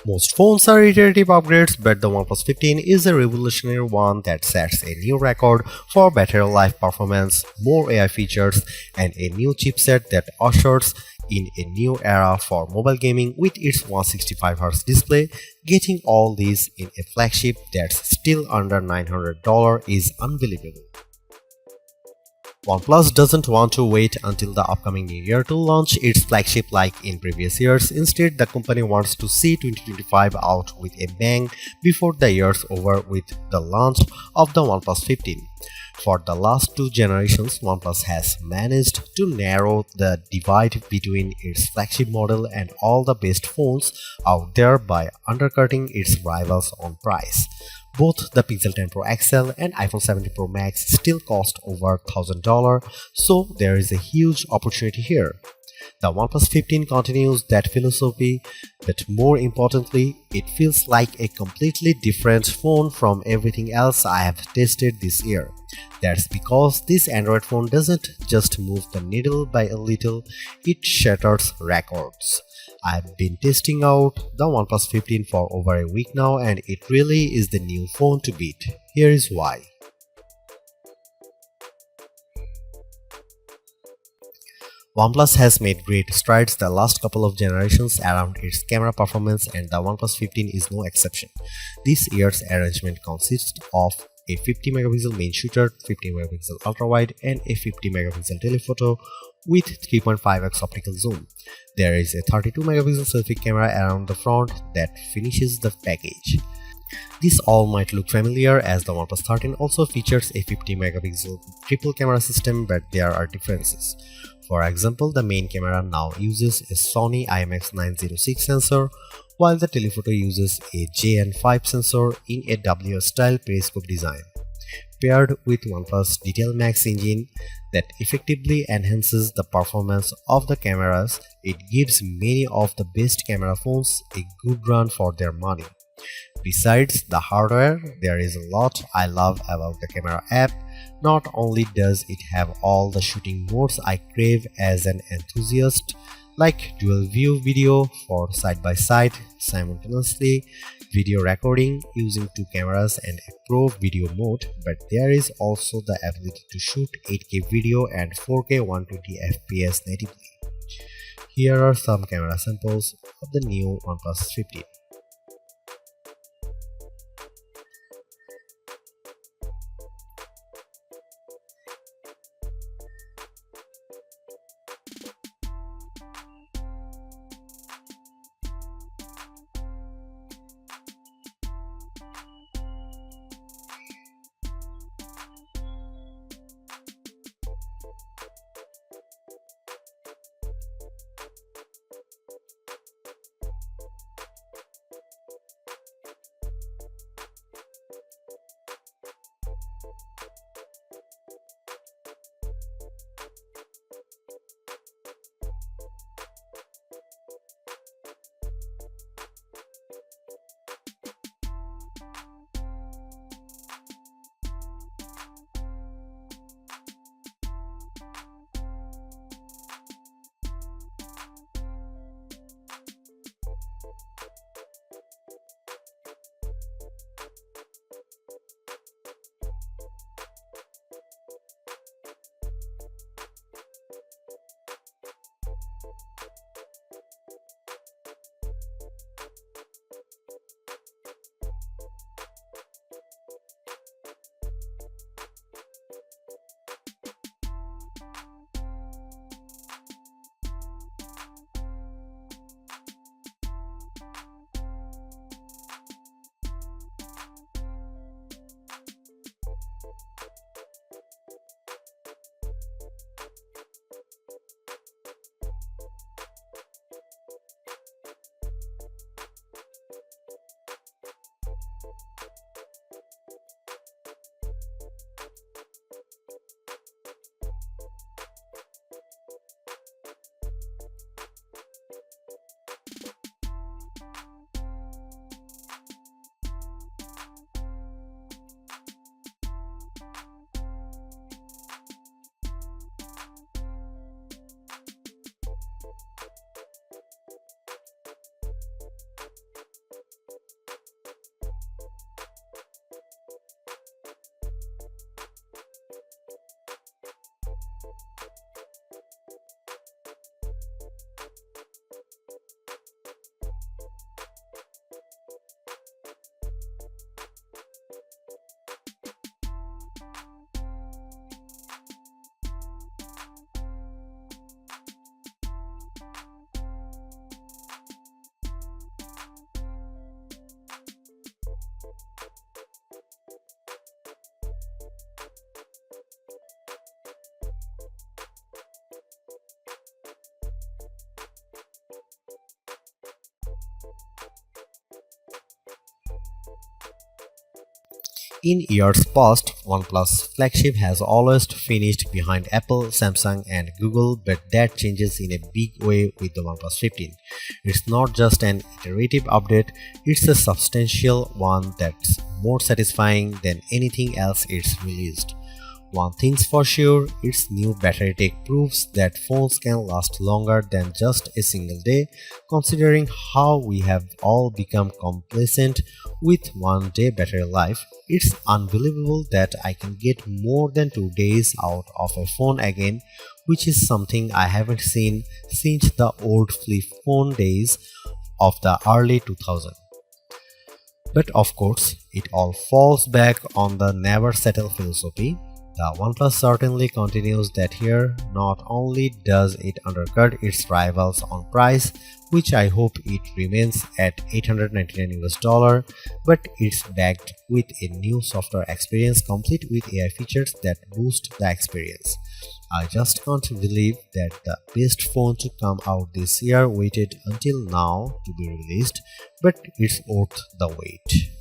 Most phones are iterative upgrades, but the OnePlus 15 is a revolutionary one that sets a new record for battery life performance, more AI features, and a new chipset that ushers in a new era for mobile gaming with its 165Hz display. Getting all these in a flagship that's still under $900 is unbelievable. OnePlus doesn't want to wait until the upcoming new year to launch its flagship like in previous years. Instead, the company wants to see 2025 out with a bang before the year's over with the launch of the OnePlus 15. For the last two generations, OnePlus has managed to narrow the divide between its flagship model and all the best phones out there by undercutting its rivals on price. Both the Pixel 10 Pro XL and iPhone 17 Pro Max still cost over $1,000, so there is a huge opportunity here. The OnePlus 15 continues that philosophy, but more importantly, it feels like a completely different phone from everything else I have tested this year. That's because this Android phone doesn't just move the needle by a little, it shatters records. I've been testing out the OnePlus 15 for over a week now, and it really is the new phone to beat. Here is why. OnePlus has made great strides the last couple of generations around its camera performance, and the OnePlus 15 is no exception. This year's arrangement consists of a 50 megapixel main shooter, 50 megapixel ultra-wide, and a 50 megapixel telephoto with 3.5x optical zoom. There is a 32 megapixel selfie camera around the front that finishes the package. This all might look familiar as the OnePlus 13 also features a 50 megapixel triple camera system, but there are differences. For example, the main camera now uses a Sony IMX906 sensor, while the telephoto uses a JN5 sensor in a WS-style periscope design. Paired with OnePlus Detail Max engine that effectively enhances the performance of the cameras, it gives many of the best camera phones a good run for their money. Besides the hardware, there is a lot I love about the camera app. Not only does it have all the shooting modes I crave as an enthusiast, like dual view video for side-by-side simultaneously, video recording using two cameras and a pro video mode, but there is also the ability to shoot 8K video and 4K 120fps natively. Here are some camera samples of the new OnePlus 15. In years past, OnePlus Flagship has always finished behind Apple, Samsung, and Google, but that changes in a big way with the OnePlus 15. It's not just an iterative update, it's a substantial one that's more satisfying than anything else it's released. One thing's for sure, its new battery tech proves that phones can last longer than just a single day, considering how we have all become complacent with 1 day battery life. It's unbelievable that I can get more than 2 days out of a phone again, which is something I haven't seen since the old flip phone days of the early 2000s. But of course, it all falls back on the never settle philosophy. The OnePlus certainly continues that here. Not only does it undercut its rivals on price, which I hope it remains at $899 but it's backed with a new software experience complete with AI features that boost the experience. I just can't believe that the best phone to come out this year waited until now to be released, but it's worth the wait.